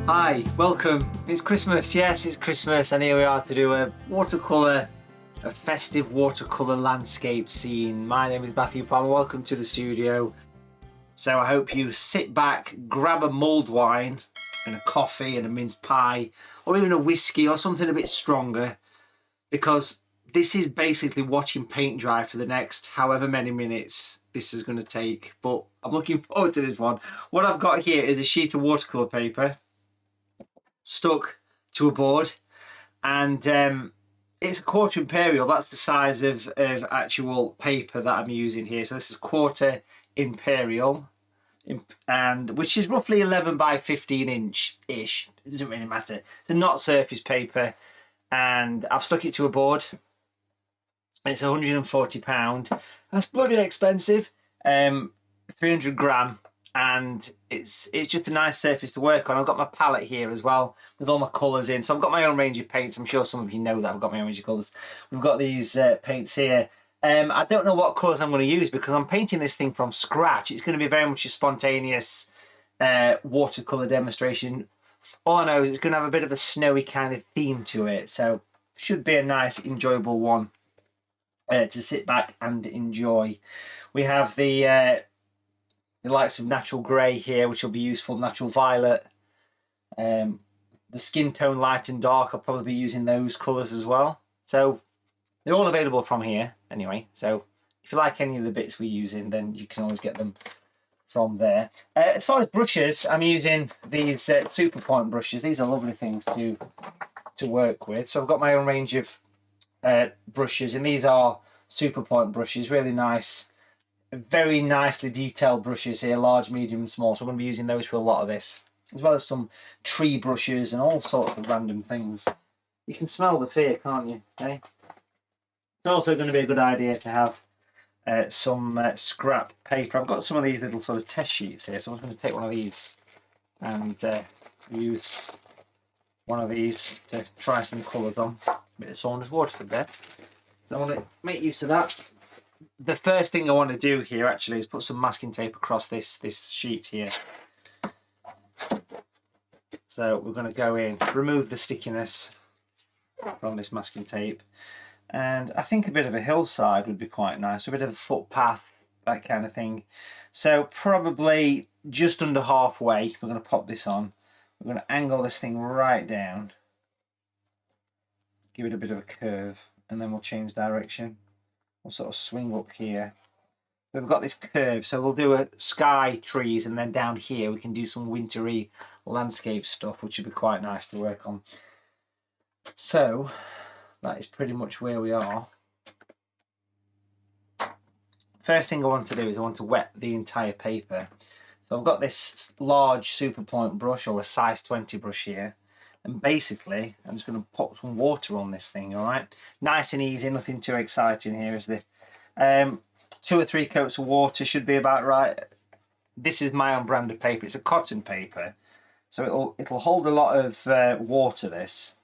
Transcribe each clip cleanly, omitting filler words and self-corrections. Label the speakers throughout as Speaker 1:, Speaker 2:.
Speaker 1: Hi, welcome. It's Christmas. Yes, it's Christmas, and here we are to do a festive watercolour landscape scene. My name is Matthew Palmer. Welcome to the studio. So I hope you sit back, grab a mulled wine and a coffee and a mince pie, or even a whiskey or something a bit stronger, because this is basically watching paint dry for the next however many minutes this is going to take. But I'm looking forward to this one. What I've got here is a sheet of watercolour paper stuck to a board, and it's a quarter imperial. That's the size of actual paper that I'm using here. So this is quarter imperial, and which is roughly 11 by 15 inch ish. It doesn't really matter. It's a not surface paper, and I've stuck it to a board. It's £140. That's bloody expensive. 300 gram. And it's just a nice surface to work on. I've got my palette here as well with all my colours in. So I've got my own range of paints. I'm sure some of you know that I've got my own range of colours. We've got these paints here. I don't know what colours I'm going to use because I'm painting this thing from scratch. It's going to be very much a spontaneous watercolour demonstration. All I know is it's going to have a bit of a snowy kind of theme to it. So should be a nice, enjoyable one to sit back and enjoy. We have the likes of natural grey here, which will be useful, natural violet. The skin tone light and dark, I'll probably be using those colours as well. So they're all available from here anyway. So if you like any of the bits we're using, then you can always get them from there. As far as brushes, I'm using these Super Point brushes. These are lovely things to work with. So I've got my own range of brushes, and these are Super Point brushes, really nice. Very nicely detailed brushes here, large, medium and small, so I'm going to be using those for a lot of this, as well as some tree brushes and all sorts of random things. You can smell the fear, can't you? Okay. It's also going to be a good idea to have some scrap paper. I've got some of these little sort of test sheets here, so I'm going to take one of these and use one of these to try some colours on. A bit of Saunders Waterford there, so I want to make use of that. The first thing I want to do here actually is put some masking tape across this sheet here. So we're going to go in, remove the stickiness from this masking tape, and I think a bit of a hillside would be quite nice, a bit of a footpath, that kind of thing. So probably just under halfway we're going to pop this on. We're going to angle this thing right down, give it a bit of a curve, and then we'll change direction. We'll sort of swing up here. We've got this curve, so we'll do a sky, trees, and then down here we can do some wintry landscape stuff, which would be quite nice to work on. So that is pretty much where we are. First thing I want to do is I want to wet the entire paper. So I've got this large Super Point brush, or a size 20 brush here. And basically, I'm just going to pop some water on this thing, all right? Nice and easy, nothing too exciting here, is there? 2 or 3 coats of water should be about right. This is my own brand of paper. It's a cotton paper, so it'll hold a lot of water, this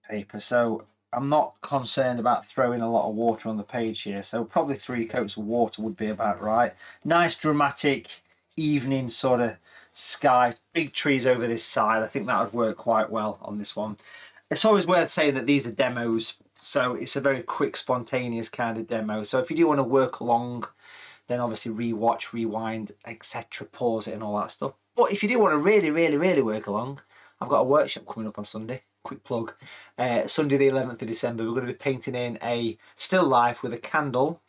Speaker 1: paper. So I'm not concerned about throwing a lot of water on the page here. So probably 3 coats of water would be about right. Nice, dramatic, evening sort of sky, big trees over this side. I think that would work quite well on this one. It's always worth saying that these are demos, so it's a very quick, spontaneous kind of demo. So if you do want to work along, then obviously rewatch, rewind, etc., pause it and all that stuff. But if you do want to really, really, really work along, I've got a workshop coming up on Sunday. Quick plug. Sunday the 11th of December, we're going to be painting in a still life with a candle,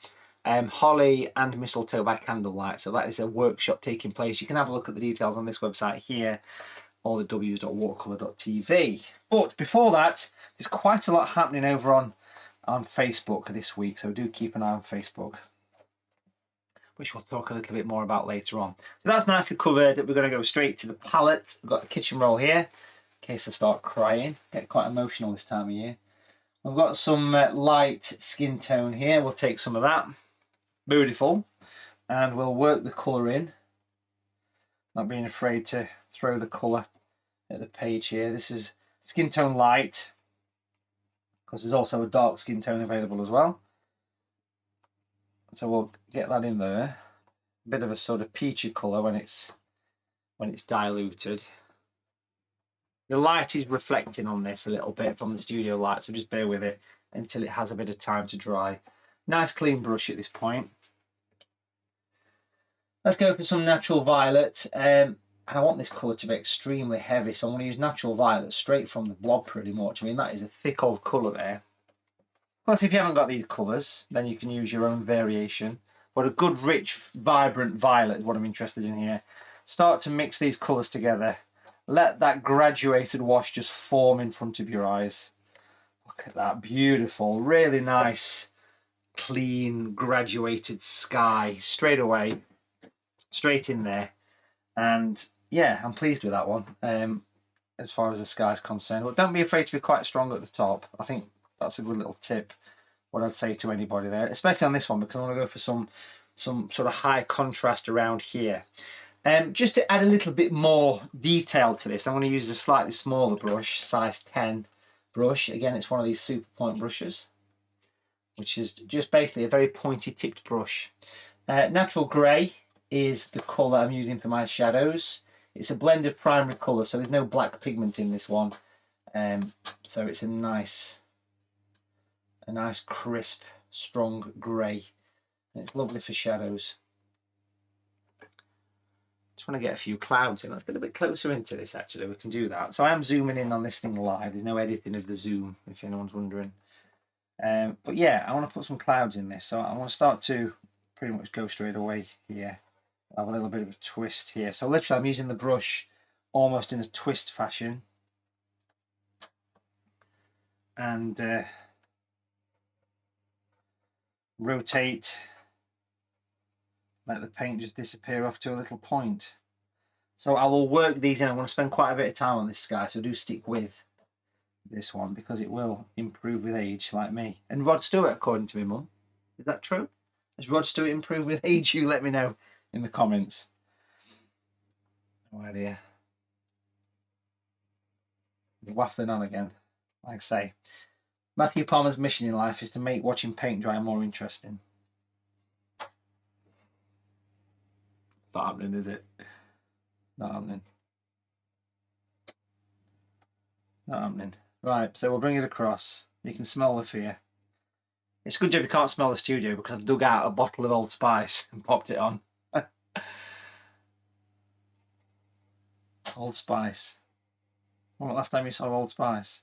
Speaker 1: holly and mistletoe by candlelight. So that is a workshop taking place. You can have a look at the details on this website here, or the www.watercolour.tv. But before that, there's quite a lot happening over on Facebook this week, so do keep an eye on Facebook, which we'll talk a little bit more about later on. So that's nicely covered. We're going to go straight to the palette. I've got the kitchen roll here, in case I start crying. Get quite emotional this time of year. I've got some light skin tone here. We'll take some of that. Beautiful. And we'll work the colour in. Not being afraid to throw the colour at the page here. This is skin tone light, because there's also a dark skin tone available as well. So we'll get that in there. A bit of a sort of peachy colour when it's diluted. The light is reflecting on this a little bit from the studio light, so just bear with it until it has a bit of time to dry. Nice clean brush at this point. Let's go for some natural violet. And I want this colour to be extremely heavy, so I'm going to use natural violet straight from the blob pretty much. I mean, that is a thick old colour there. Of course, if you haven't got these colours, then you can use your own variation. But a good, rich, vibrant violet is what I'm interested in here. Start to mix these colours together. Let that graduated wash just form in front of your eyes. Look at that, beautiful, really nice, clean, graduated sky straight away, straight in there. And yeah, I'm pleased with that one as far as the sky's concerned. But don't be afraid to be quite strong at the top. I think that's a good little tip, what I'd say to anybody there, especially on this one, because I want to go for some sort of high contrast around here. Just to add a little bit more detail to this, I'm going to use a slightly smaller brush, size 10 brush. Again, it's one of these super point brushes, which is just basically a very pointy tipped brush. Natural grey is the colour I'm using for my shadows. It's a blend of primary colour, so there's no black pigment in this one. So it's a nice crisp, strong grey. And it's lovely for shadows. Just want to get a few clouds in. Let's get a bit closer into this, actually. We can do that. So I am zooming in on this thing live. There's no editing of the zoom, if anyone's wondering. But yeah, I want to put some clouds in this. So I want to start to pretty much go straight away here. I have a little bit of a twist here. So literally I'm using the brush almost in a twist fashion. And rotate. Let the paint just disappear off to a little point. So I will work these in. I'm going to spend quite a bit of time on this sky, so do stick with this one because it will improve with age, like me. And Rod Stewart, according to my mum. Is that true? Has Rod Stewart improved with age? You let me know in the comments. No idea. You're waffling on again, like I say. Matthew Palmer's mission in life is to make watching paint dry more interesting. Not happening, is it? Not happening. Not happening. Right, so we'll bring it across. You can smell the fear. It's a good job you can't smell the studio because I've dug out a bottle of Old Spice and popped it on. Old Spice. When was the last time you saw Old Spice?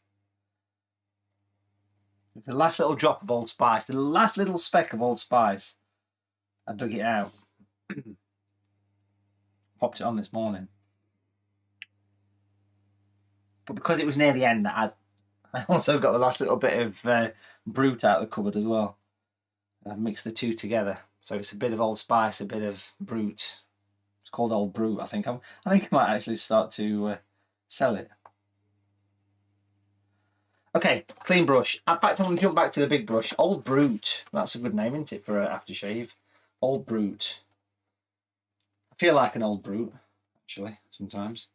Speaker 1: It's the last little drop of Old Spice, the last little speck of Old Spice. I dug it out. Popped it on this morning. But because it was near the end, I also got the last little bit of Brute out of the cupboard as well. I've mixed the two together. So it's a bit of Old Spice, a bit of Brute. It's called Old Brute, I think. I think I might actually start to sell it. Okay, clean brush. In fact, I'm going to jump back to the big brush. Old Brute. That's a good name, isn't it, for an aftershave? Old Brute. I feel like an old brute, actually, sometimes.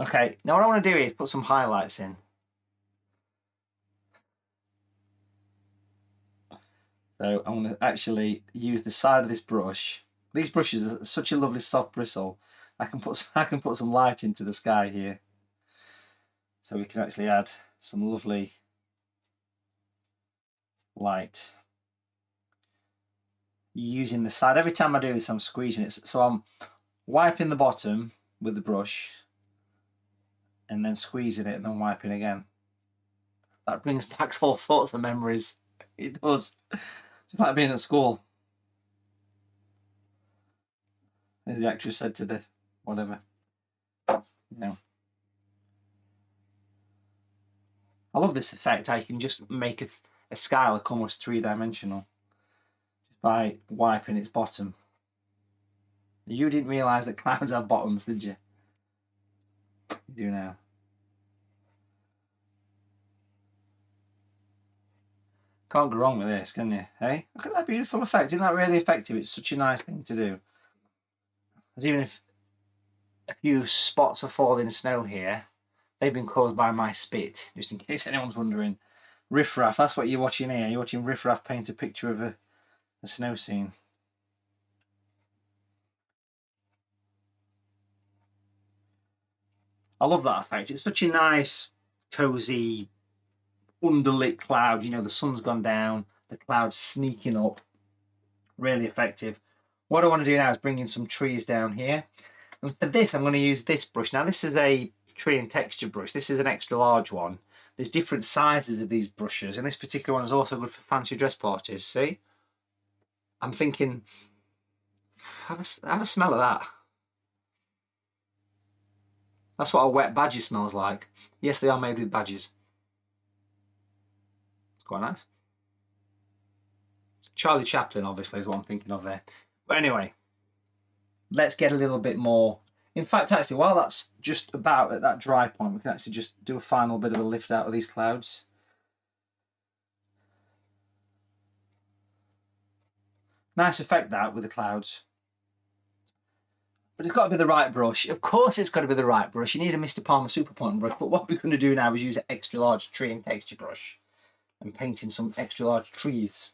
Speaker 1: Okay, now what I want to do is put some highlights in. So I'm going to actually use the side of this brush. These brushes are such a lovely soft bristle. I can put some light into the sky here. So we can actually add some lovely light. Using the side. Every time I do this I'm squeezing it. So I'm wiping the bottom with the brush and then squeezing it and then wiping again. That brings back all sorts of memories. It does. Just like being at school. As the actress said to the whatever. Yeah. I love this effect. I can just make a sky look almost three-dimensional just by wiping its bottom. You didn't realise that clouds have bottoms, did you? You do now. Can't go wrong with this, can you? Hey, look at that beautiful effect. Isn't that really effective? It's such a nice thing to do. As even if a few spots of falling snow here, they've been caused by my spit, just in case anyone's wondering. Riff Raff, that's what you're watching here. You're watching Riff Raff paint a picture of a snow scene. I love that effect. It's such a nice, cosy, underlit cloud. You know, the sun's gone down, the cloud's sneaking up. Really effective. What I want to do now is bring in some trees down here. And for this, I'm going to use this brush. Now, this is a tree and texture brush. This is an extra large one. There's different sizes of these brushes, and this particular one is also good for fancy dress parties. See? I'm thinking, have a smell of that. That's what a wet badger smells like. Yes, they are made with badgers. It's quite nice. Charlie Chaplin, obviously, is what I'm thinking of there. But anyway, let's get a little bit more. In fact, actually, while that's just about at that dry point, we can actually just do a final bit of a lift out of these clouds. Nice effect that with the clouds. But it's got to be the right brush. Of course it's got to be the right brush. You need a Mr. Palmer Super Point brush. But what we're going to do now is use an extra large tree and texture brush and paint in some extra large trees.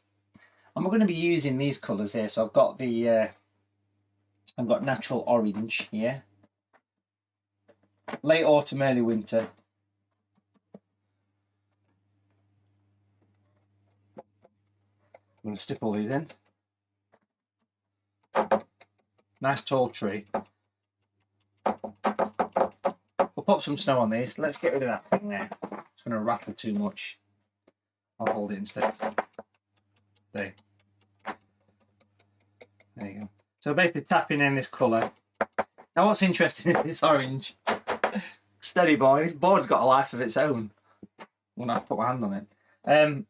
Speaker 1: And we're going to be using these colours here. So I've got the I've got natural orange here. Late autumn, early winter. I'm going to stipple these in. Nice tall tree. We'll pop some snow on these. Let's get rid of that thing there. It's going to rattle too much. I'll hold it instead. There. There you go. So basically tapping in this colour. Now what's interesting is this orange. Steady boy, this board's got a life of its own. I'm going to have to put my hand on it.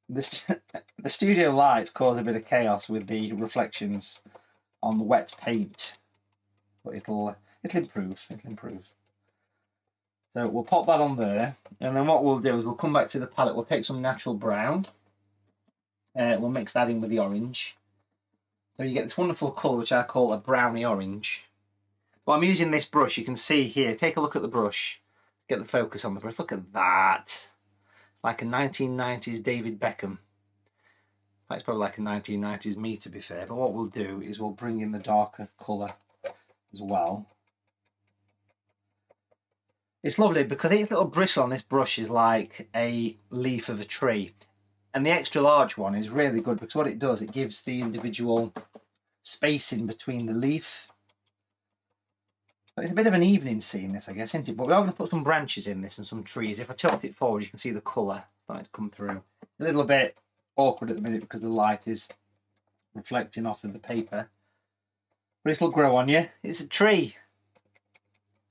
Speaker 1: The studio lights cause a bit of chaos with the reflections on the wet paint. But it'll improve, So we'll pop that on there, and then what we'll do is we'll come back to the palette, we'll take some natural brown, we'll mix that in with the orange. So you get this wonderful colour which I call a browny orange. But I'm using this brush, you can see here, take a look at the brush, get the focus on the brush, look at that. Like a 1990s David Beckham. It's probably like a 1990s me, to be fair, but what we'll do is we'll bring in the darker colour as well. It's lovely because each little bristle on this brush is like a leaf of a tree. And the extra large one is really good because what it does, it gives the individual spacing between the leaf. But it's a bit of an evening scene, this, I guess, isn't it? But we are going to put some branches in this and some trees. If I tilt it forward, you can see the colour starting to come through. A little bit awkward at the minute because the light is reflecting off of the paper. But it'll grow on you. It's a tree.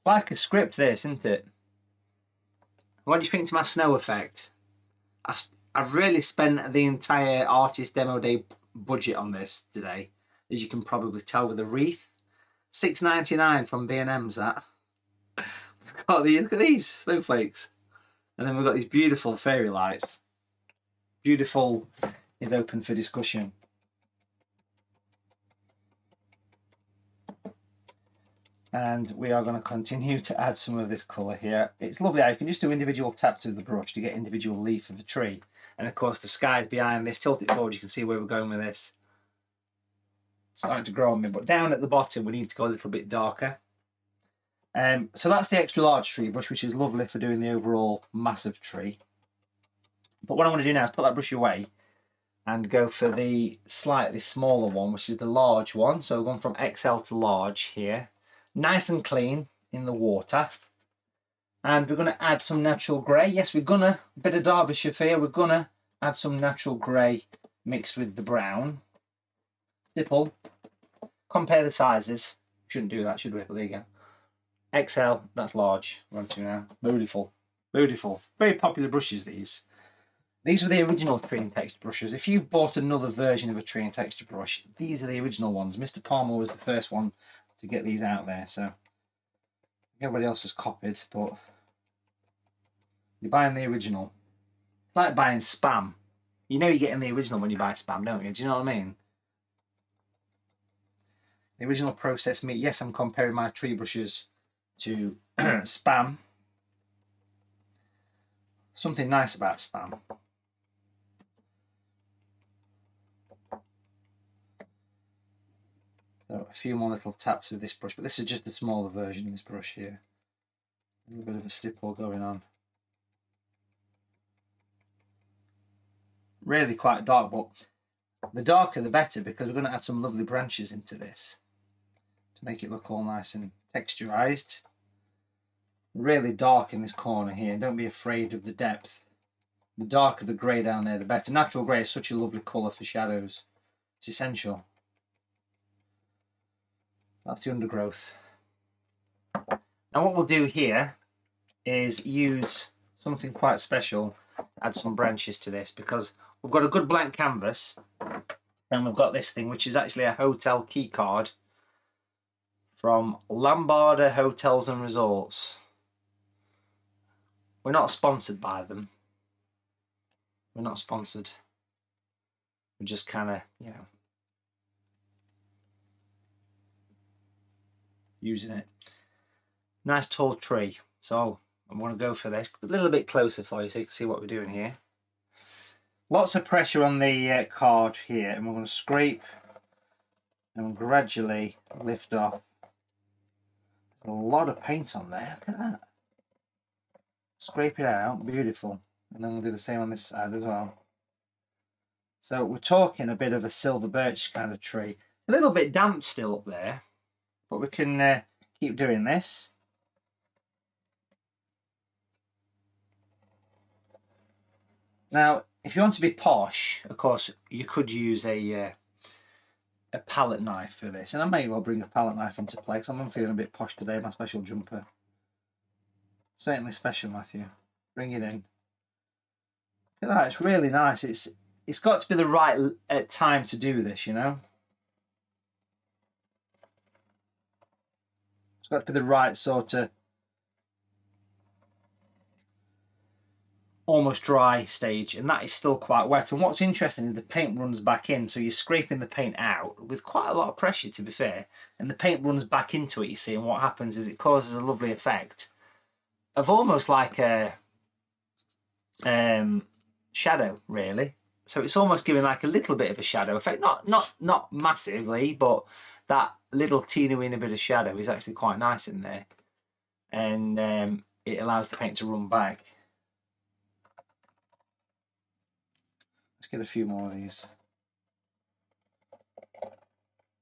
Speaker 1: Like a script, this, isn't it? What do you think to my snow effect? I've really spent the entire artist demo day budget on this today, as you can probably tell with the wreath. $6.99 from B&M's that. We've got these, look at these snowflakes. And then we've got these beautiful fairy lights. Beautiful is open for discussion. And we are going to continue to add some of this colour here. It's lovely how you can just do individual taps of the brush to get individual leaf of the tree. And of course the sky's behind this. Tilt it forward, you can see where we're going with this. Starting to grow on me, but down at the bottom we need to go a little bit darker. So that's the extra large tree brush, which is lovely for doing the overall massive tree. But what I want to do now is put that brush away and go for the slightly smaller one, which is the large one. So we're going from XL to large here. Nice and clean in the water. And we're going to add some natural grey. Yes, we're going to, a bit of Derbyshire here, we're going to add some natural grey mixed with the brown. Stipple. Compare the sizes. Shouldn't do that, should we? But there you go. XL, that's large. We're on to now. Beautiful. Beautiful. Very popular brushes, these. These were the original tree and texture brushes. If you've bought another version of a tree and texture brush, these are the original ones. Mr. Palmer was the first one to get these out there, so everybody else has copied, but you're buying the original. It's like buying Spam. You know you're getting the original when you buy Spam, don't you? Do you know what I mean? The original processed meat. Yes, I'm comparing my tree brushes to Spam. Something nice about Spam. So a few more little taps of this brush, but this is just a smaller version of this brush here. A little bit of a stipple going on. Really quite dark, but the darker the better, because we're going to add some lovely branches into this to make it look all nice and texturized. Really dark in this corner here. Don't be afraid of the depth. The darker the grey down there, the better. Natural grey is such a lovely colour for shadows. It's essential. That's the undergrowth. Now what we'll do here is use something quite special, add some branches to this, because we've got a good blank canvas and we've got this thing which is actually a hotel key card from Lambada Hotels and Resorts. We're not sponsored by them. We're not sponsored. We're just kind of, you know, using it. Nice tall tree. So I want to go for this a little bit closer for you so you can see what we're doing here. Lots of pressure on the card here, and we're going to scrape and gradually lift off. There's a lot of paint on there. Look at that. Scrape it out. Beautiful. And then we'll do the same on this side as well. So we're talking a bit of a silver birch kind of tree. A little bit damp still up there, but we can keep doing this. Now, if you want to be posh, of course, you could use a palette knife for this. And I may well bring a palette knife into play, because I'm feeling a bit posh today, my special jumper. Certainly special, Matthew. Bring it in. Look at that, it's really nice. It's got to be the right time to do this, you know. It's got to be the right sort of almost dry stage, and that is still quite wet. And what's interesting is the paint runs back in, so you're scraping the paint out with quite a lot of pressure, to be fair, and the paint runs back into it, you see, and what happens is it causes a lovely effect of almost like a shadow, really. So it's almost giving like a little bit of a shadow effect, not massively, but that little teeny weeny bit of shadow is actually quite nice in there, and it allows the paint to run back. Let's get a few more of these.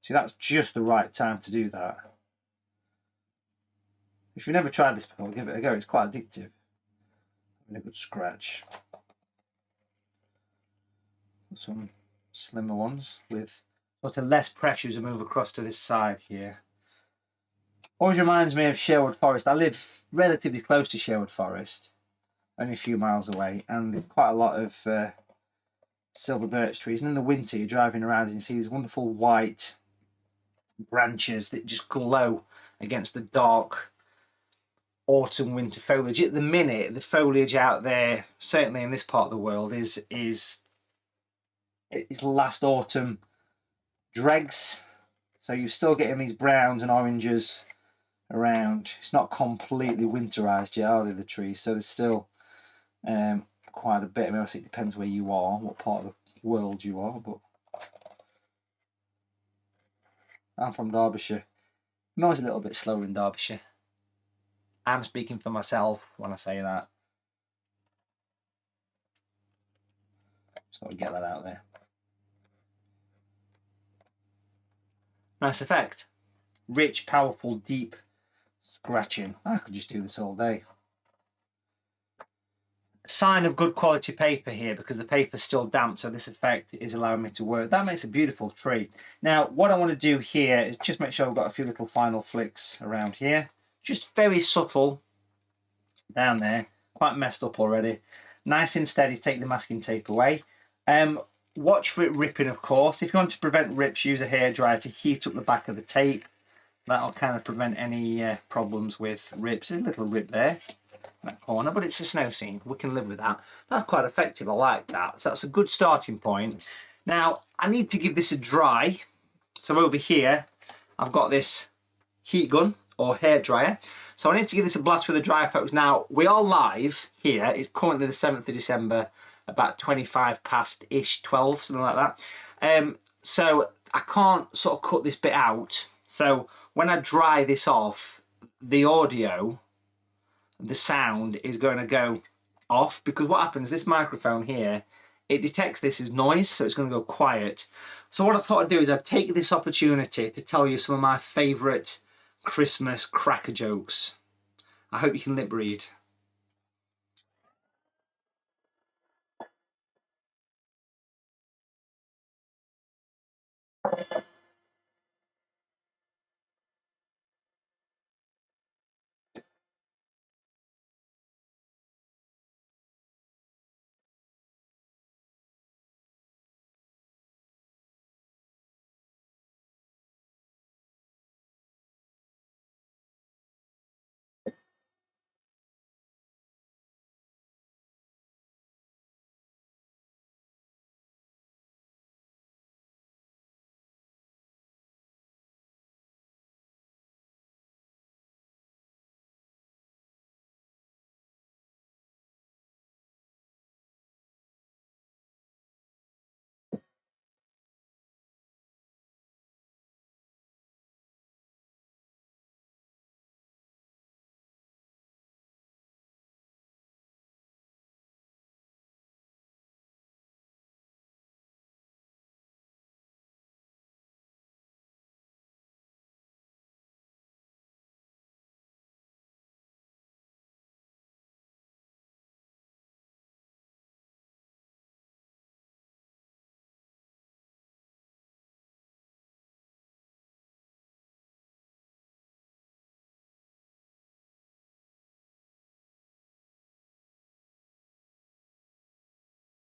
Speaker 1: See, that's just the right time to do that. If you've never tried this before, give it a go. It's quite addictive. And a good scratch. Some slimmer ones with sort of less pressure as I move across to this side here. Always reminds me of Sherwood Forest. I live relatively close to Sherwood Forest, only a few miles away, and there's quite a lot of silver birch trees. And in the winter, you're driving around and you see these wonderful white branches that just glow against the dark autumn winter foliage. At the minute, the foliage out there, certainly in this part of the world, is last autumn dregs, so you're still getting these browns and oranges around. It's not completely winterized yet, are they, the trees? So there's still quite a bit. I mean, obviously it depends where you are, what part of the world you are, but I'm from Derbyshire. I'm always a little bit slower in Derbyshire. I'm speaking for myself when I say that. Just thought I'd get that out there. Nice effect. Rich, powerful, deep scratching. I could just do this all day. Sign of good quality paper here, because the paper's still damp, so this effect is allowing me to work. That makes a beautiful tree. Now, what I want to do here is just make sure I've got a few little final flicks around here. Just very subtle down there. Quite messed up already. Nice and steady. Take the masking tape away. Watch for it ripping, of course. If you want to prevent rips, use a hairdryer to heat up the back of the tape. That'll kind of prevent any problems with rips. There's a little rip there in that corner, but it's a snow scene. We can live with that. That's quite effective. I like that. So that's a good starting point. Now, I need to give this a dry. So over here, I've got this heat gun or hairdryer. So I need to give this a blast with a dryer, folks. Now, we are live here. It's currently the 7th of December. About 25 past-ish, 12, something like that. So I can't sort of cut this bit out. So when I dry this off, the audio, the sound is going to go off, because what happens, this microphone here, it detects this as noise, so it's going to go quiet. So what I thought I'd do is I'd take this opportunity to tell you some of my favourite Christmas cracker jokes. I hope you can lip read.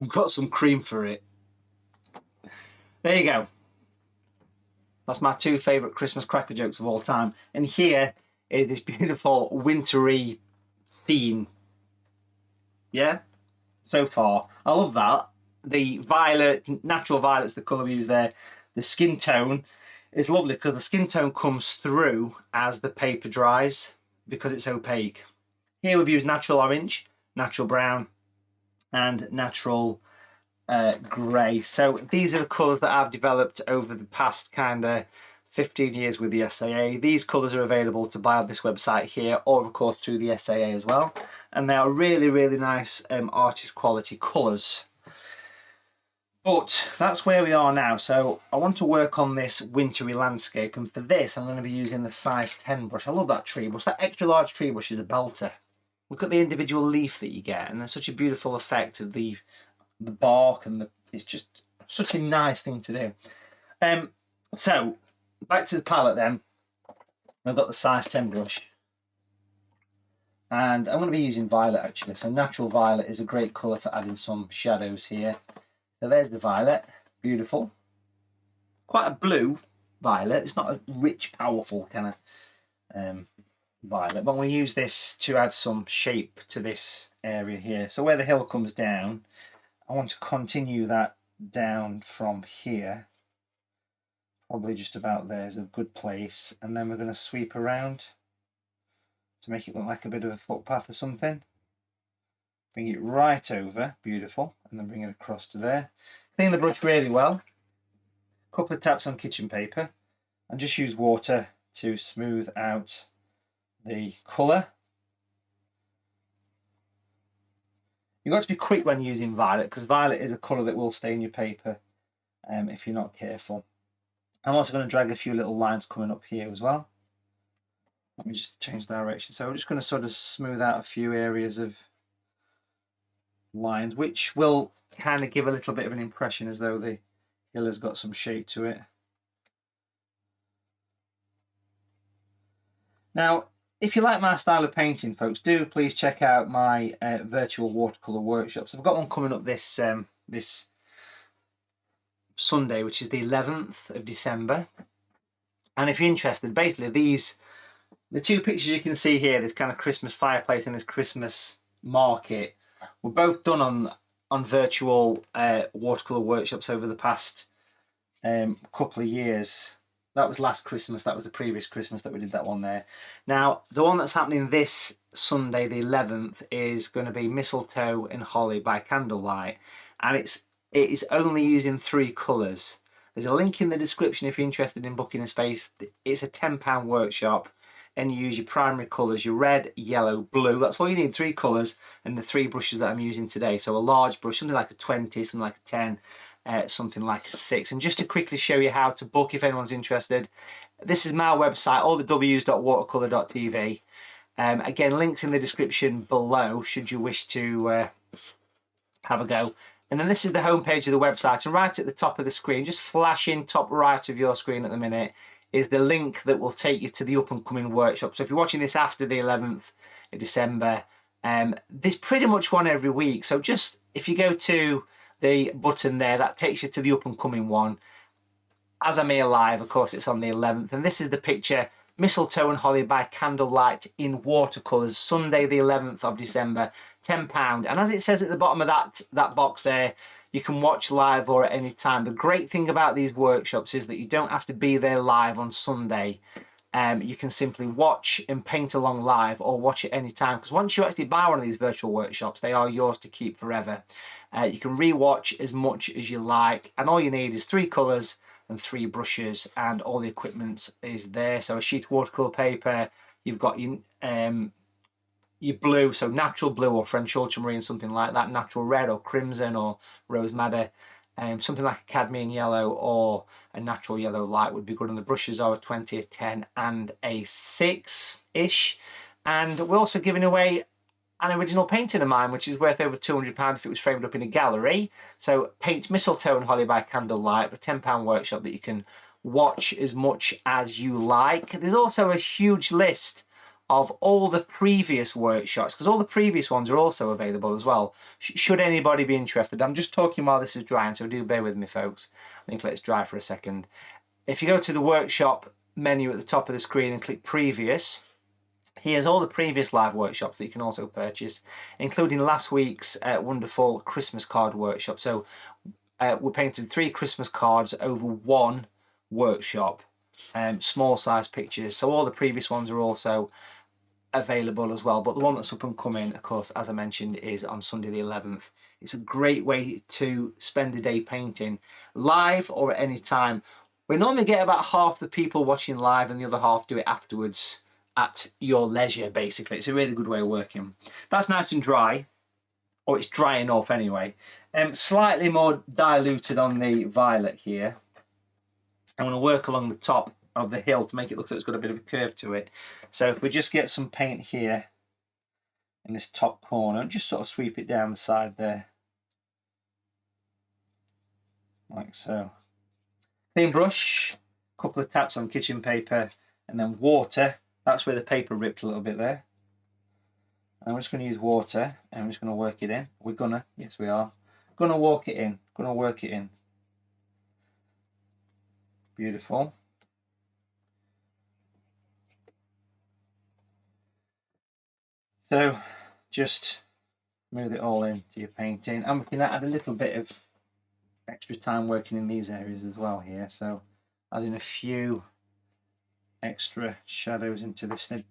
Speaker 1: I've got some cream for it. There you go. That's my two favourite Christmas cracker jokes of all time. And here is this beautiful wintry scene. Yeah? So far. I love that. The violet, natural violet's the colour we use there. The skin tone is lovely because the skin tone comes through as the paper dries because it's opaque. Here we've used natural orange, natural brown, and natural grey. So these are the colours that I've developed over the past kind of 15 years with the SAA. These colours are available to buy on this website here, or of course through the SAA as well. And they are really, really nice artist quality colours. But that's where we are now. So I want to work on this wintry landscape, and for this I'm going to be using the size 10 brush. I love that tree brush. That extra large tree brush is a belter. Look at the individual leaf that you get, and there's such a beautiful effect of the bark, and it's just such a nice thing to do. So back to the palette then. I've got the size 10 brush, and I'm going to be using violet actually. So natural violet is a great colour for adding some shadows here. So there's the violet, beautiful. Quite a blue violet. It's not a rich, powerful kind of violet, but I'm going to use this to add some shape to this area here. So where the hill comes down, I want to continue that down from here. Probably just about there is a good place, and then we're going to sweep around to make it look like a bit of a footpath or something. Bring it right over, beautiful, and then bring it across to there. Clean the brush really well. A couple of taps on kitchen paper, and just use water to smooth out the colour. You've got to be quick when using violet, because violet is a colour that will stay in your paper if you're not careful. I'm also going to drag a few little lines coming up here as well. Let me just change direction. So we're just going to sort of smooth out a few areas of lines, which will kind of give a little bit of an impression as though the hill has got some shape to it. Now, if you like my style of painting, folks, do please check out my virtual watercolour workshops. I've got one coming up this this Sunday, which is the 11th of December. And if you're interested, basically the two pictures you can see here, this kind of Christmas fireplace and this Christmas market, were both done on virtual watercolour workshops over the past couple of years. That was last Christmas, that was the previous Christmas that we did that one there. Now, the one that's happening this Sunday, the 11th, is going to be Mistletoe and Holly by Candlelight. And it is only using 3 colours. There's a link in the description if you're interested in booking a space. It's a £10 workshop. and you use your primary colours, your red, yellow, blue. That's all you need, 3 colours, and the 3 brushes that I'm using today. So a large brush, something like a 20, something like a 10, something like a 6. And just to quickly show you how to book if anyone's interested, this is my website, allthews.watercolour.tv. Again, links in the description below should you wish to have a go. And then this is the homepage of the website, and right at the top of the screen, just flashing top right of your screen at the minute, is the link that will take you to the up and coming workshop. So if you're watching this after the 11th of December, there's pretty much one every week. So just if you go to the button there, that takes you to the up and coming one. As I'm here live, of course, it's on the 11th, and this is the picture, Mistletoe and Holly by Candlelight in Watercolours, Sunday the 11th of December, £10. And as it says at the bottom of that box there, you can watch live or at any time. The great thing about these workshops is that you don't have to be there live on Sunday. You can simply watch and paint along live or watch at any time, because once you actually buy one of these virtual workshops, they are yours to keep forever. You can re-watch as much as you like, and all you need is 3 colours and 3 brushes, and all the equipment is there. So a sheet of watercolour paper, you've got your blue, so natural blue or French ultramarine, something like that, natural red or crimson or rose madder, something like a cadmium yellow or a natural yellow light would be good. And the brushes are a 20, a 10 and a 6-ish. And we're also giving away an original painting of mine, which is worth over £200 if it was framed up in a gallery. So paint Mistletoe and Holly by Candlelight, a £10 workshop that you can watch as much as you like. There's also a huge list of all the previous workshops, because all the previous ones are also available as well, should anybody be interested. I'm just talking while this is drying, so do bear with me, folks. I think let it dry for a second. If you go to the workshop menu at the top of the screen and click previous, here's all the previous live workshops that you can also purchase, including last week's wonderful Christmas card workshop. So we painted 3 Christmas cards over 1 workshop, small size pictures. So all the previous ones are also available as well, but the one that's up and coming, of course, as I mentioned, is on Sunday the 11th. It's a great way to spend a day painting live or at any time. We normally get about half the people watching live and the other half do it afterwards at your leisure, basically. It's a really good way of working. That's nice and dry, or it's drying off anyway. Slightly more diluted on the violet here. I'm going to work along the top of the hill to make it look like it's got a bit of a curve to it. So if we just get some paint here in this top corner and just sort of sweep it down the side there, like so. Clean brush, a couple of taps on kitchen paper, and then water. That's where the paper ripped a little bit there. And I'm just going to use water, and I'm just going to work it in. We're gonna, yes we are, gonna walk it in, gonna work it in. Beautiful. So just move it all into your painting. I'm going to add a little bit of extra time working in these areas as well here. So adding a few extra shadows into this to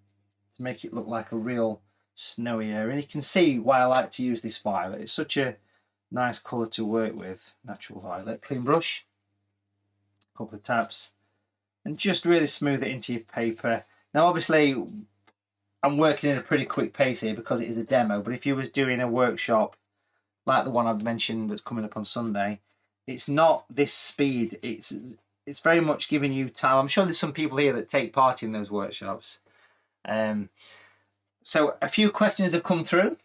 Speaker 1: make it look like a real snowy area. And you can see why I like to use this violet. It's such a nice colour to work with, natural violet. Clean brush, a couple of taps, and just really smooth it into your paper. Now obviously I'm working in a pretty quick pace here because it is a demo, but if you was doing a workshop like the one I've mentioned that's coming up on Sunday, it's not this speed. It's very much giving you time. I'm sure there's some people here that take part in those workshops. So a few questions have come through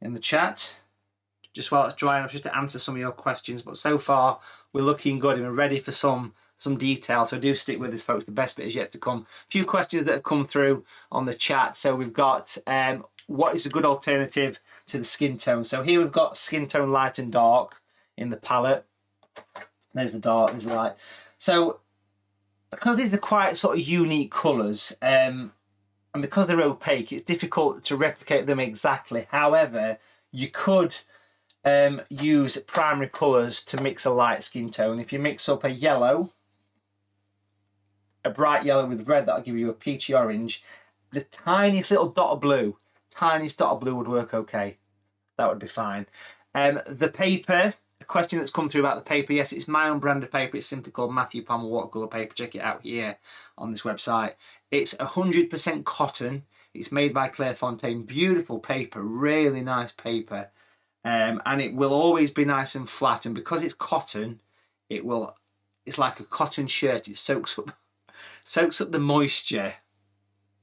Speaker 1: in the chat just while it's drying up, just to answer some of your questions. But so far we're looking good and we're ready for some detail, so do stick with us, folks. The best bit is yet to come. A few questions that have come through on the chat. So we've got what is a good alternative to the skin tone? So here we've got skin tone light and dark in the palette. There's the dark, there's the light. So because these are quite sort of unique colours, and because they're opaque, it's difficult to replicate them exactly. However, you could use primary colours to mix a light skin tone. If you mix up a yellow, a bright yellow with red, that'll give you a peachy orange. The tiniest little dot of blue, tiniest dot of blue would work okay. That would be fine. The paper, a question that's come through about the paper. Yes, it's my own brand of paper. It's simply called Matthew Palmer Watercolour paper. Check it out here on this website. It's 100% cotton. It's made by Clairefontaine. Beautiful paper, really nice paper. And it will always be nice and flat. And because it's cotton, it's like a cotton shirt. It soaks up the moisture,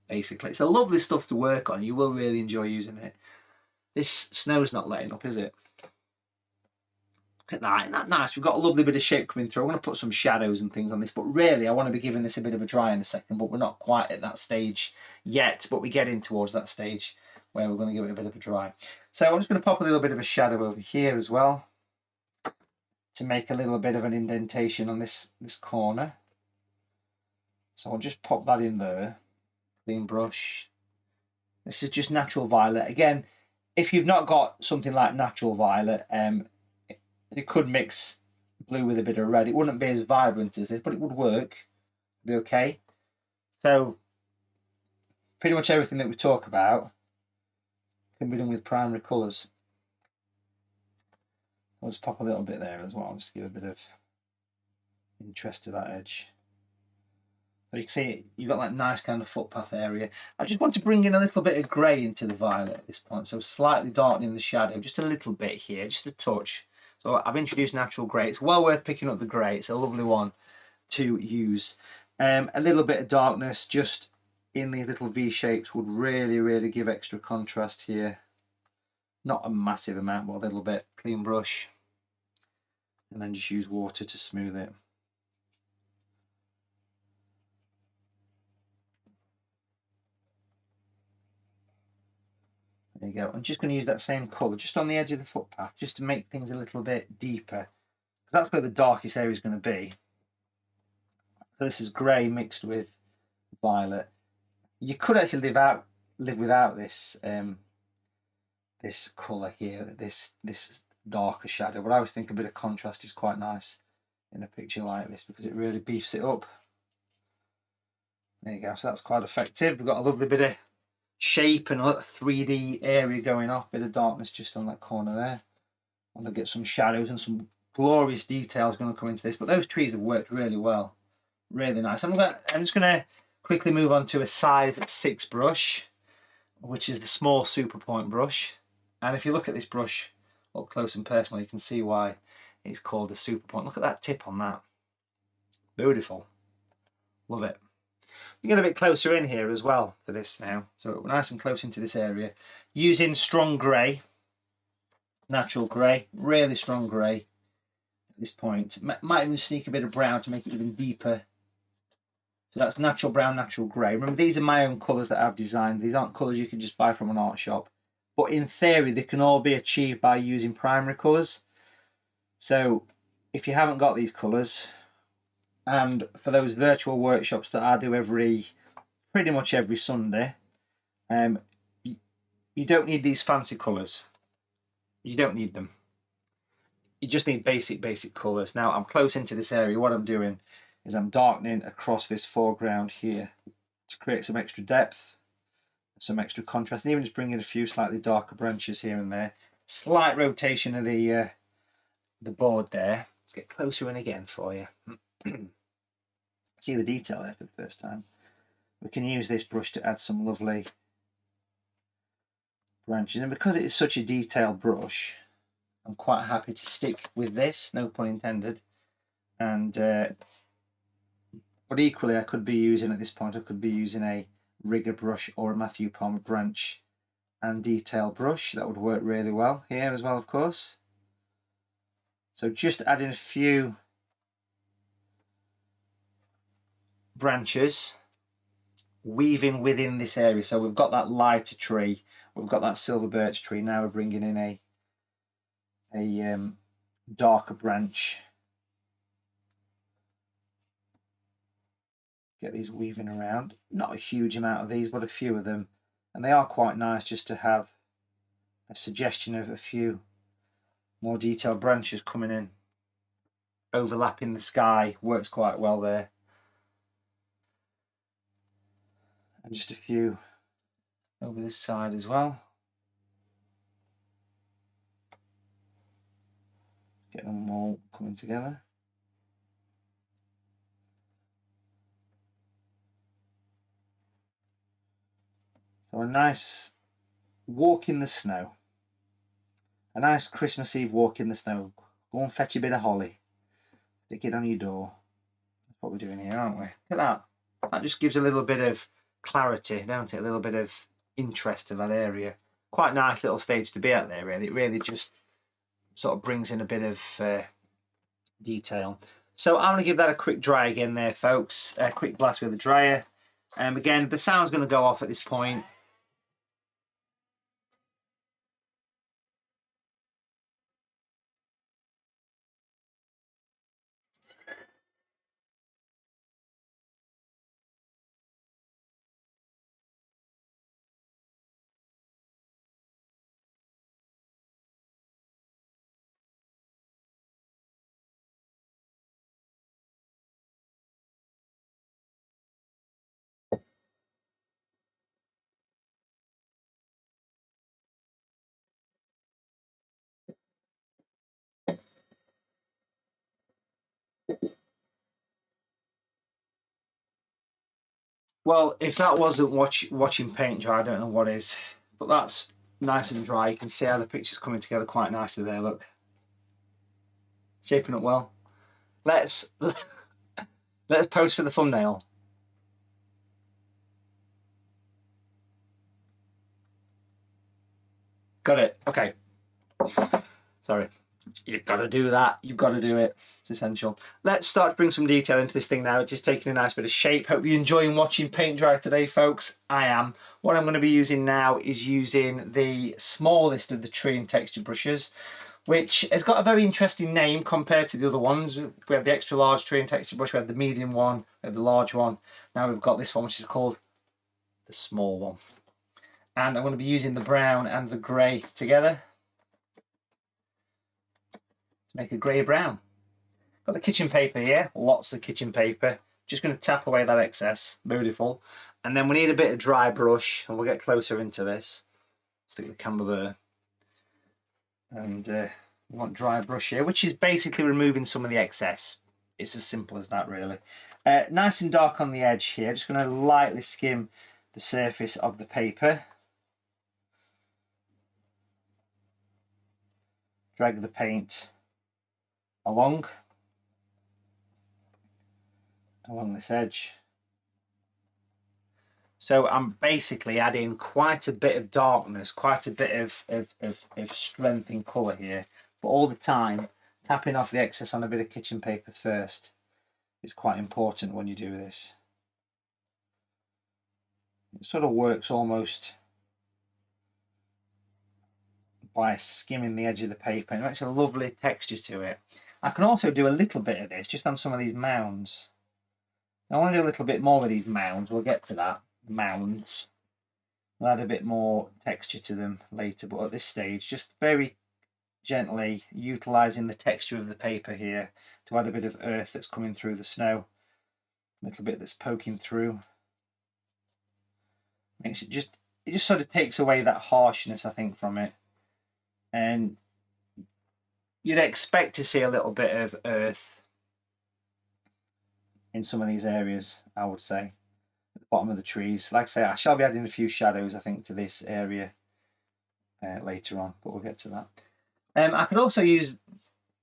Speaker 1: basically. It's a lovely stuff to work on. You will really enjoy using it. This snow's not letting up, is it? Look at that, isn't that nice? We've got a lovely bit of shape coming through. I'm going to put some shadows and things on this, but really I want to be giving this a bit of a dry in a second, but we're not quite at that stage yet, but we're getting towards that stage where we're going to give it a bit of a dry. So I'm just going to pop a little bit of a shadow over here as well to make a little bit of an indentation on this corner. So I'll just pop that in there. Clean brush. This is just natural violet. Again, if you've not got something like natural violet, you could mix blue with a bit of red. It wouldn't be as vibrant as this, but it would work. It'd be okay. So pretty much everything that we talk about can be done with primary colours. I'll just pop a little bit there as well, just to give a bit of interest to that edge. So you can see you've got that nice kind of footpath area. I just want to bring in a little bit of grey into the violet at this point, so slightly darkening the shadow, just a little bit here, just a touch. So I've introduced natural grey. It's well worth picking up the grey. It's a lovely one to use. A little bit of darkness just in these little V shapes would really, really give extra contrast here. Not a massive amount, but a little bit. Clean brush. And then just use water to smooth it. There you go. I'm just going to use that same colour just on the edge of the footpath, just to make things a little bit deeper. Because that's where the darkest area is going to be. So this is grey mixed with violet. You could actually live without this this colour here, this darker shadow, but I always think a bit of contrast is quite nice in a picture like this because it really beefs it up. There you go. So that's quite effective. We've got a lovely bit of shape and a little 3D area going off, bit of darkness just on that corner there. I'm going to get some shadows and some glorious details going to come into this, but those trees have worked really well, really nice. I'm just going to quickly move on to a size 6 brush, which is the small super point brush. And if you look at this brush up close and personal, you can see why it's called a super point. Look at that tip on that. Beautiful. Love it. We get a bit closer in here as well for this now. So we're nice and close into this area. Using strong grey, natural grey, really strong grey at this point. Might even sneak a bit of brown to make it even deeper. So that's natural brown, natural grey. Remember, these are my own colours that I've designed. These aren't colours you can just buy from an art shop. But in theory, they can all be achieved by using primary colours. So if you haven't got these colours, and for those virtual workshops that I do pretty much every Sunday, you don't need these fancy colours. You don't need them. You just need basic colours. Now I'm close into this area. What I'm doing is I'm darkening across this foreground here to create some extra depth, some extra contrast, and even just bringing a few slightly darker branches here and there. Slight rotation of the board there. Let's get closer in again for you. See the detail there for the first time. We can use this brush to add some lovely branches, and because it is such a detailed brush, I'm quite happy to stick with this, no pun intended. And but equally, I could be using at this point, I could be using a rigger brush or a Matthew Palmer branch and detail brush. That would work really well here as well, of course. So just adding a few branches, weaving within this area. So we've got that lighter tree, we've got that silver birch tree. Now we're bringing in a darker branch. Get these weaving around. Not a huge amount of these, but a few of them, and they are quite nice just to have a suggestion of a few more detailed branches coming in. Overlapping the sky works quite well there. And just a few over this side as well. Get them all coming together. So a nice walk in the snow. A nice Christmas Eve walk in the snow. Go and fetch a bit of holly. Stick it on your door. That's what we're doing here, aren't we? Look at that. That just gives a little bit of clarity, don't it? A little bit of interest to that area. Quite nice little stage to be at there, really. It really just sort of brings in a bit of detail. So I'm going to give that a quick dry again there, folks. A quick blast with the dryer. Again, the sound's going to go off at this point. Well, if that wasn't watching paint dry, I don't know what is. But that's nice and dry. You can see how the picture's coming together quite nicely there, look. Shaping up well. Let's post for the thumbnail. Got it. Okay. Sorry. You've got to do that. You've got to do it. It's essential. Let's start to bring some detail into this thing now. It's just taking a nice bit of shape. Hope you're enjoying watching paint dry today, folks. I am. What I'm going to be using now is using the smallest of the tree and texture brushes, which has got a very interesting name compared to the other ones. We have the extra large tree and texture brush, we have the medium one, we have the large one. Now we've got this one, which is called the small one. And I'm going to be using the brown and the grey together to make a grey brown. Got the kitchen paper here, lots of kitchen paper. Just going to tap away that excess, beautiful. And then we need a bit of dry brush, and we'll get closer into this. Stick the camera there. And we want dry brush here, which is basically removing some of the excess. It's as simple as that, really. Nice and dark on the edge here. Just going to lightly skim the surface of the paper. Drag the paint along this edge. So I'm basically adding quite a bit of darkness, quite a bit of strength in colour here, but all the time tapping off the excess on a bit of kitchen paper first is quite important when you do this. It sort of works almost by skimming the edge of the paper, and it makes a lovely texture to it. I can also do a little bit of this just on some of these mounds. I want to do a little bit more with these mounds. We'll get to that. Mounds. We'll add a bit more texture to them later, but at this stage, just very gently utilising the texture of the paper here to add a bit of earth that's coming through the snow. A little bit that's poking through. Makes it just sort of takes away that harshness, I think, from it. And you'd expect to see a little bit of earth in some of these areas, I would say, at the bottom of the trees. Like I say, I shall be adding a few shadows, I think, to this area later on, but we'll get to that. I could also use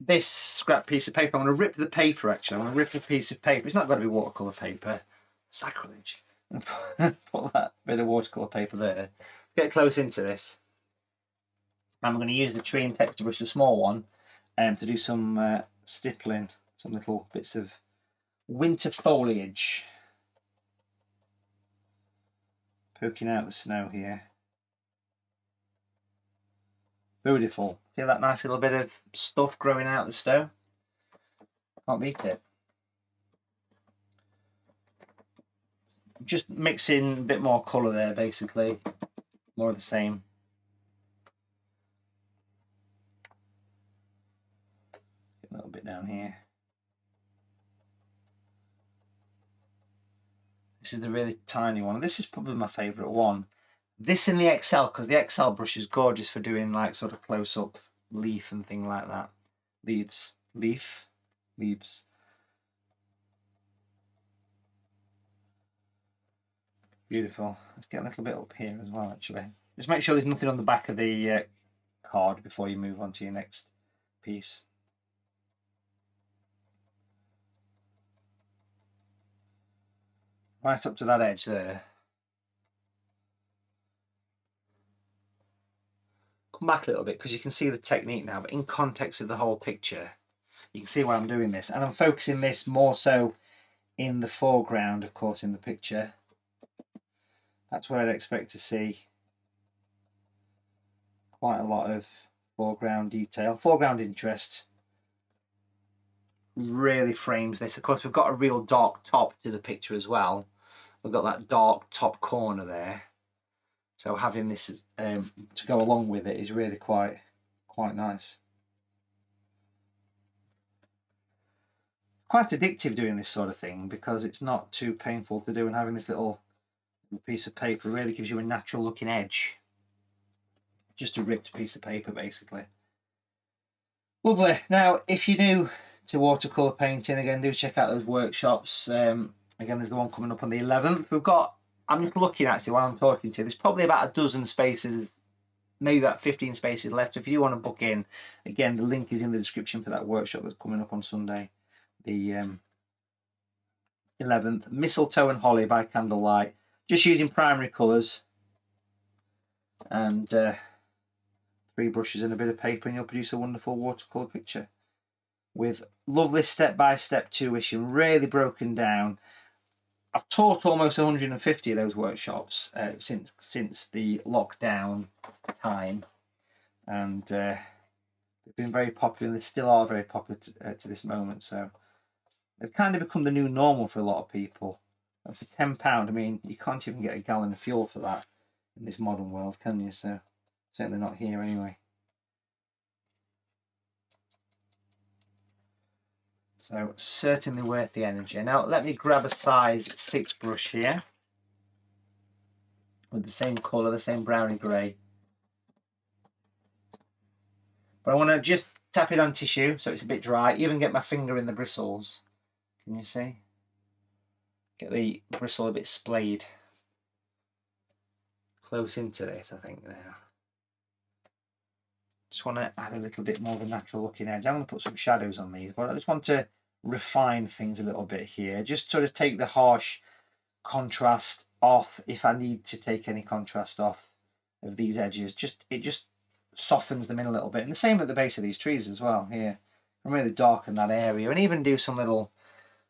Speaker 1: this scrap piece of paper. I'm going to rip the paper, actually. I'm going to rip a piece of paper. It's not going to be watercolour paper. Sacrilege. Put that bit of watercolour paper there. Get close into this. I'm going to use the tree and texture brush, the small one, to do some stippling, some little bits of winter foliage. Poking out the snow here. Beautiful. See that nice little bit of stuff growing out the snow? Can't beat it. Just mixing a bit more colour there, basically. More of the same. A little bit down here. This is the really tiny one. This is probably my favourite one. This in the XL, because the XL brush is gorgeous for doing like sort of close-up leaf and thing like that. leaves. Beautiful. Let's get a little bit up here as well, actually. Just make sure there's nothing on the back of the card before you move on to your next piece. Right up to that edge there. Come back a little bit because you can see the technique now, but in context of the whole picture, you can see why I'm doing this. And I'm focusing this more so in the foreground, of course, in the picture. That's where I'd expect to see quite a lot of foreground detail. Foreground interest really frames this. Of course, we've got a real dark top to the picture as well. We've got that dark top corner there. So having this to go along with it is really quite nice. Quite addictive doing this sort of thing because it's not too painful to do, and having this little piece of paper really gives you a natural looking edge. Just a ripped piece of paper basically. Lovely. Now if you're new to watercolour painting, again, do check out those workshops. Again, there's the one coming up on the 11th. We've got, I'm just looking actually while I'm talking to you, there's probably about a dozen spaces, maybe about 15 spaces left. So if you want to book in, again, the link is in the description for that workshop that's coming up on Sunday, the 11th. Mistletoe and Holly by Candlelight. Just using primary colours and 3 brushes and a bit of paper, and you'll produce a wonderful watercolour picture with lovely step-by-step tuition, really broken down. I've taught almost 150 of those workshops since the lockdown time, and they've been very popular, and they still are very popular to this moment. So they've kind of become the new normal for a lot of people. And for £10, I mean, you can't even get a gallon of fuel for that in this modern world, can you? So certainly not here anyway. So certainly worth the energy. Now let me grab a size 6 brush here with the same colour, the same browny grey. But I want to just tap it on tissue so it's a bit dry, even get my finger in the bristles. Can you see? Get the bristle a bit splayed. Close into this, I think, now. Just want to add a little bit more of a natural looking edge. I'm going to put some shadows on these, but I just want to refine things a little bit here. Just sort of take the harsh contrast off if I need to take any contrast off of these edges. It just softens them in a little bit. And the same at the base of these trees as well here. And really darken that area, and even do some little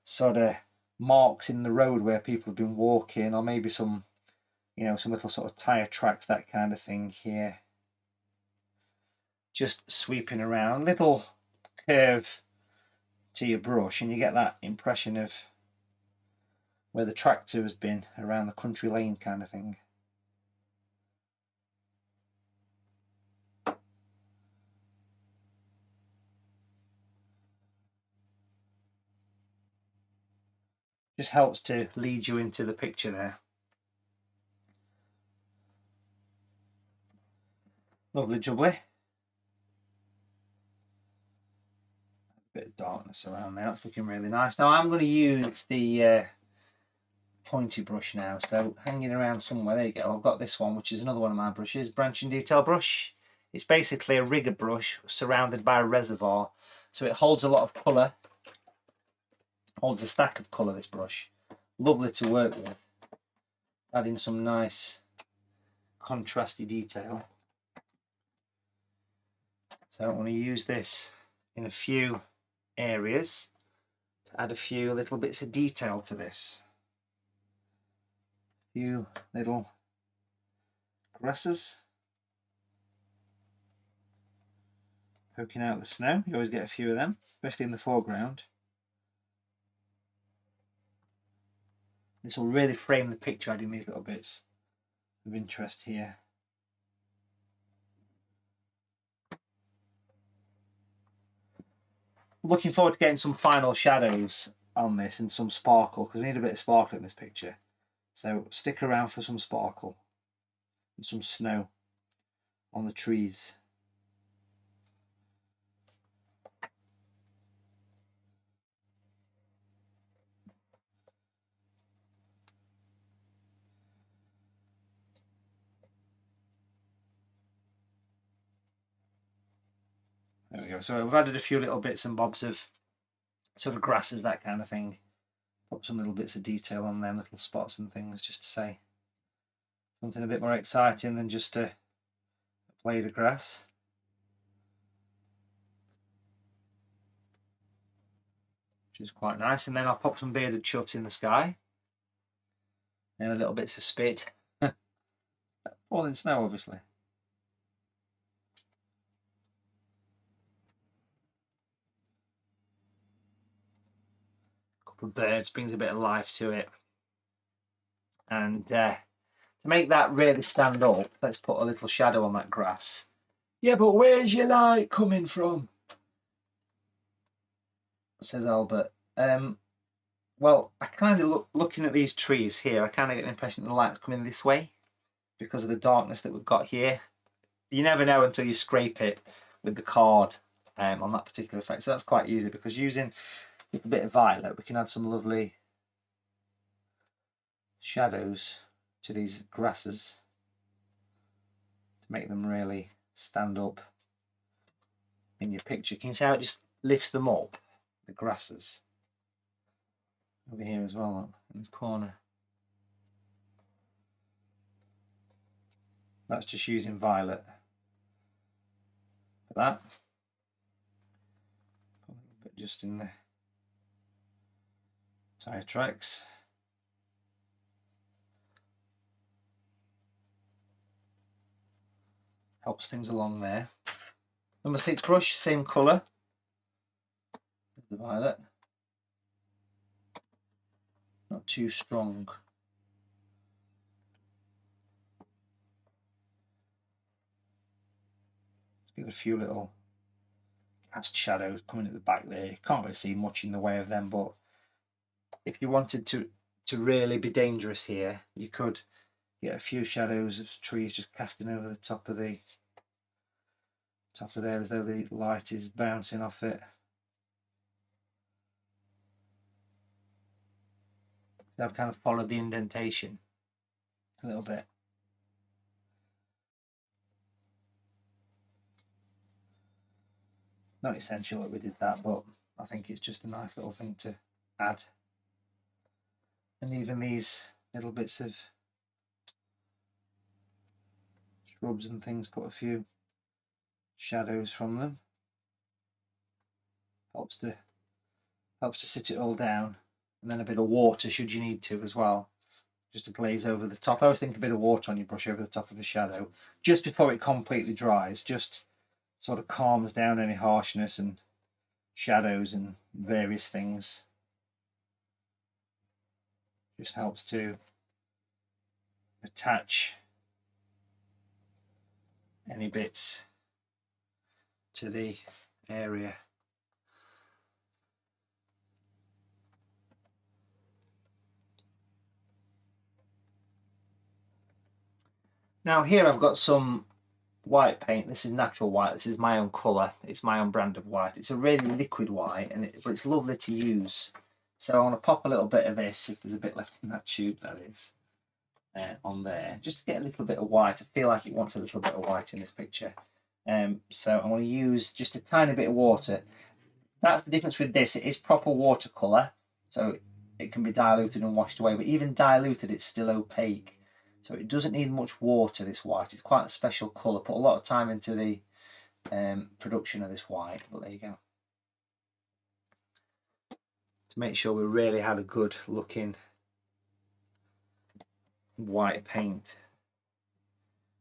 Speaker 1: sort of marks in the road where people have been walking, or maybe some, you know, some little sort of tire tracks, that kind of thing here. Just sweeping around, little curve to your brush, and you get that impression of where the tractor has been around the country lane kind of thing. Just helps to lead you into the picture there. Lovely jubbly. A bit of darkness around there, that's looking really nice. Now I'm going to use the pointy brush now, so hanging around somewhere, there you go. I've got this one, which is another one of my brushes, branching detail brush. It's basically a rigger brush surrounded by a reservoir, so it holds a lot of colour, holds a stack of colour, this brush. Lovely to work with, adding some nice contrasty detail. So I want to use this in a few areas to add a few little bits of detail to this. A few little grasses poking out the snow. You always get a few of them, especially in the foreground. This will really frame the picture, adding these little bits of interest here. Looking forward to getting some final shadows on this and some sparkle, because we need a bit of sparkle in this picture. So stick around for some sparkle and some snow on the trees. we go. So we've added a few little bits and bobs of sort of grasses, that kind of thing. Put some little bits of detail on them, little spots and things, just to say something a bit more exciting than just a blade of grass. Which is quite nice. And then I'll pop some bearded choughs in the sky. And a little bits of spit. Falling snow, obviously. A couple of birds, brings a bit of life to it. And to make that really stand up, let's put a little shadow on that grass. Yeah, but where's your light coming from? Says Albert. Well, I kind of looking at these trees here, I kind of get the impression that the light's coming this way because of the darkness that we've got here. You never know until you scrape it with the card on that particular effect. So that's quite easy, because using a bit of violet, we can add some lovely shadows to these grasses to make them really stand up in your picture. Can you see how it just lifts them up, the grasses? Over here as well, in this corner. That's just using violet for that. Put a bit just in the tyre tracks. Helps things along there. Number 6 brush, same colour as the violet. Not too strong. Get a few little cast shadows coming at the back there. You can't really see much in the way of them, but if you wanted to really be dangerous here, you could get a few shadows of trees just casting over the top of there as though the light is bouncing off it. I've kind of followed the indentation a little bit. Not essential that we did that, but I think it's just a nice little thing to add. And even these little bits of shrubs and things, put a few shadows from them. Helps to sit it all down. And then a bit of water should you need to as well, just to glaze over the top. I always think a bit of water on your brush over the top of a shadow just before it completely dries, just sort of calms down any harshness and shadows and various things. Just helps to attach any bits to the area. Now here I've got some white paint. This is natural white. This is my own colour. It's my own brand of white. It's a really liquid white, but it's lovely to use. So I want to pop a little bit of this, if there's a bit left in that tube, that is, on there, just to get a little bit of white. I feel like it wants a little bit of white in this picture. So I want to use just a tiny bit of water. That's the difference with this. It is proper watercolour, so it can be diluted and washed away, but even diluted it's still opaque. So it doesn't need much water, this white. It's quite a special colour. Put a lot of time into the production of this white, but there you go. To make sure we really had a good looking white paint.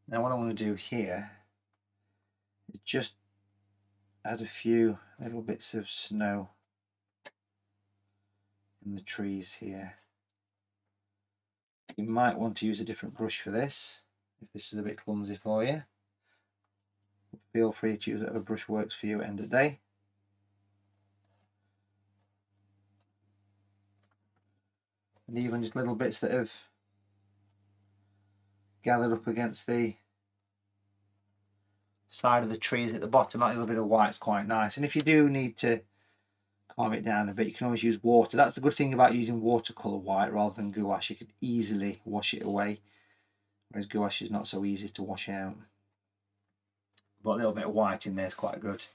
Speaker 1: Now what I want to do here is just add a few little bits of snow in the trees here. You might want to use a different brush for this, if this is a bit clumsy for you. Feel free to use whatever brush works for you at the end of the day. And even just little bits that have gathered up against the side of the trees at the bottom, that little bit of white's quite nice. And if you do need to calm it down a bit, you can always use water. That's the good thing about using watercolour white rather than gouache. You could easily wash it away, whereas gouache is not so easy to wash out. But a little bit of white in there is quite good.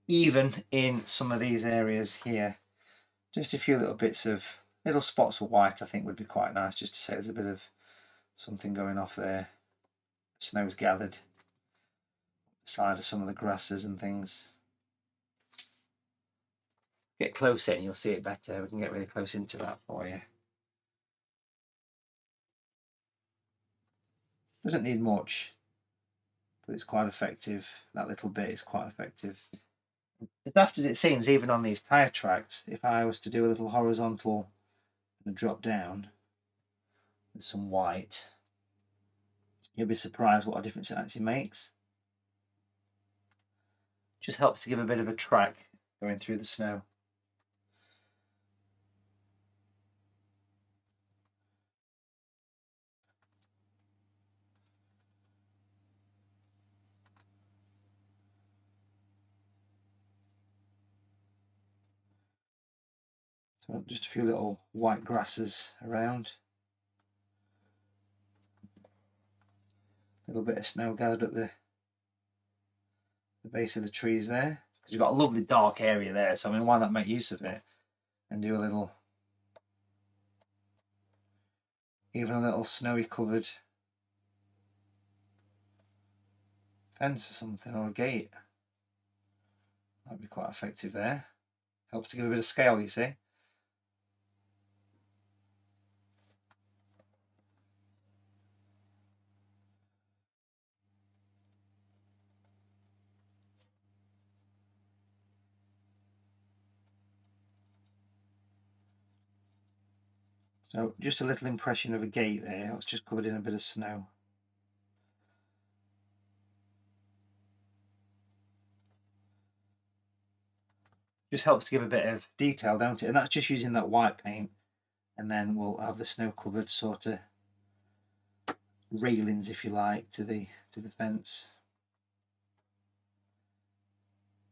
Speaker 1: even in some of these areas here. Just a few little bits of little spots of white I think would be quite nice, just to say there's a bit of something going off there. The snow's gathered the side of some of the grasses and things. Get closer and you'll see it better. We can get really close into that for you. Doesn't need much, but it's quite effective. That little bit is quite effective. As daft as it seems, even on these tyre tracks, if I was to do a little horizontal and a drop down with some white, you'll be surprised what a difference it actually makes. Just helps to give a bit of a track going through the snow. So just a few little white grasses around. A little bit of snow gathered at the base of the trees there. Because you've got a lovely dark area there, so I mean, why not make use of it and do a little, even a little snowy covered fence or something, or a gate. That'd be quite effective there. Helps to give a bit of scale, you see. So just a little impression of a gate there. It's just covered in a bit of snow. Just helps to give a bit of detail, don't it? And that's just using that white paint. And then we'll have the snow covered sort of railings, if you like, to the fence.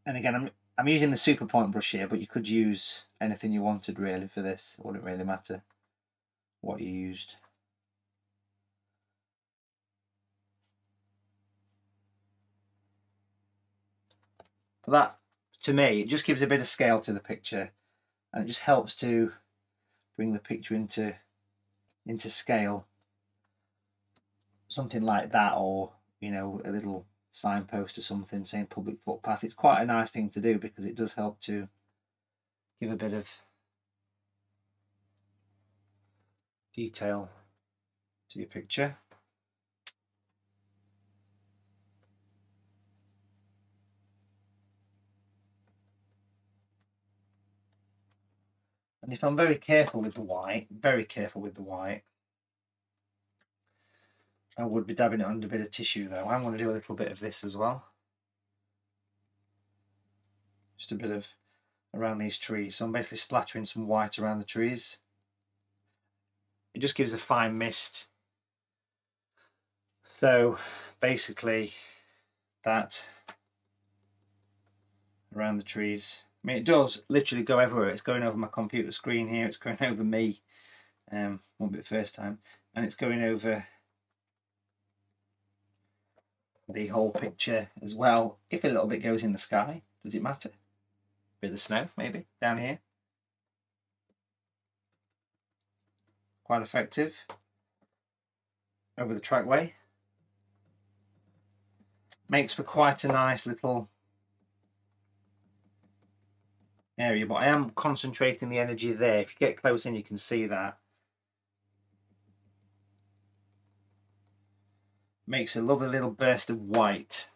Speaker 1: And again, I'm using the super point brush here, but you could use anything you wanted really for this. It wouldn't really matter what you used. But that, to me, it just gives a bit of scale to the picture, and it just helps to bring the picture into scale. Something like that, or you know, a little signpost or something saying public footpath. It's quite a nice thing to do because it does help to give a bit of detail to your picture. And if I'm very careful with the white, I would be dabbing it under a bit of tissue though. I'm going to do a little bit of this as well. Just a bit of around these trees. So I'm basically splattering some white around the trees. It just gives a fine mist. So basically that around the trees. I mean, it does literally go everywhere. It's going over my computer screen here. It's going over me. Won't be the first time. And it's going over the whole picture as well. If a little bit goes in the sky, does it matter? Bit of snow maybe down here. Quite effective. Over the trackway. Makes for quite a nice little area, but I am concentrating the energy there. If you get close in, you can see that. Makes a lovely little burst of white.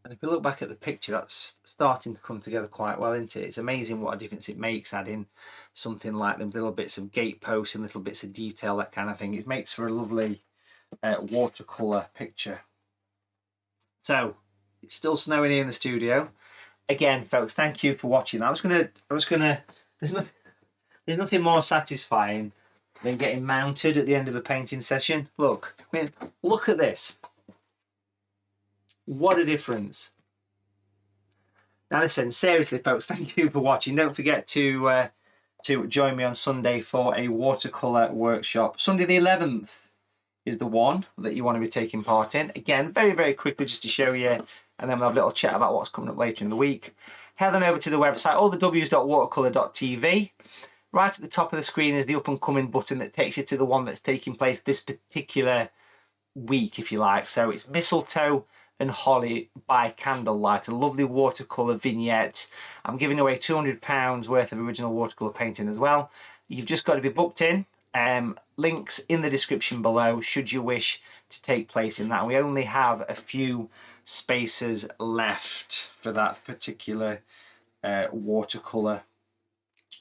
Speaker 1: And if you look back at the picture, that's starting to come together quite well, isn't it? It's amazing what a difference it makes adding something like them little bits of gate posts and little bits of detail, that kind of thing. It makes for a lovely watercolour picture. So it's still snowing here in the studio. Again, folks, thank you for watching. There's nothing more satisfying than getting mounted at the end of a painting session. Look, I mean, look at this. What a difference. Now listen, seriously folks, thank you for watching. Don't forget to join me on Sunday for a watercolour workshop. Sunday the 11th is the one that you want to be taking part in. Again, very, very quickly just to show you, and then we'll have a little chat about what's coming up later in the week. Head on over to the website, allthews.watercolour.tv. Right at the top of the screen is the up and coming button that takes you to the one that's taking place this particular week, if you like. So it's Mistletoe and Holly by Candlelight, a lovely watercolour vignette. I'm giving away £200 worth of original watercolour painting as well. You've just got to be booked in. Links in the description below should you wish to take place in that. We only have a few spaces left for that particular watercolour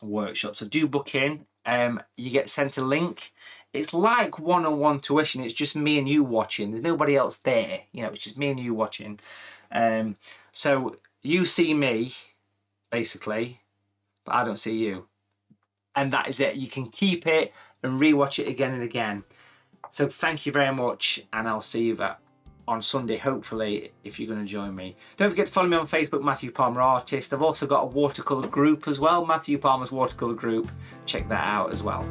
Speaker 1: workshop, so do book in. You get sent a link. It's like one-on-one tuition. It's just me and you watching. There's nobody else there, you know, it's just me and you watching. So you see me basically, but I don't see you, and that is it. You can keep it and rewatch it again and again. So thank you very much, and I'll see you on Sunday, hopefully, if you're going to join me. Don't forget to follow me on Facebook, Matthew Palmer Artist. I've also got a watercolour group as well, Matthew Palmer's Watercolour Group. Check that out as well.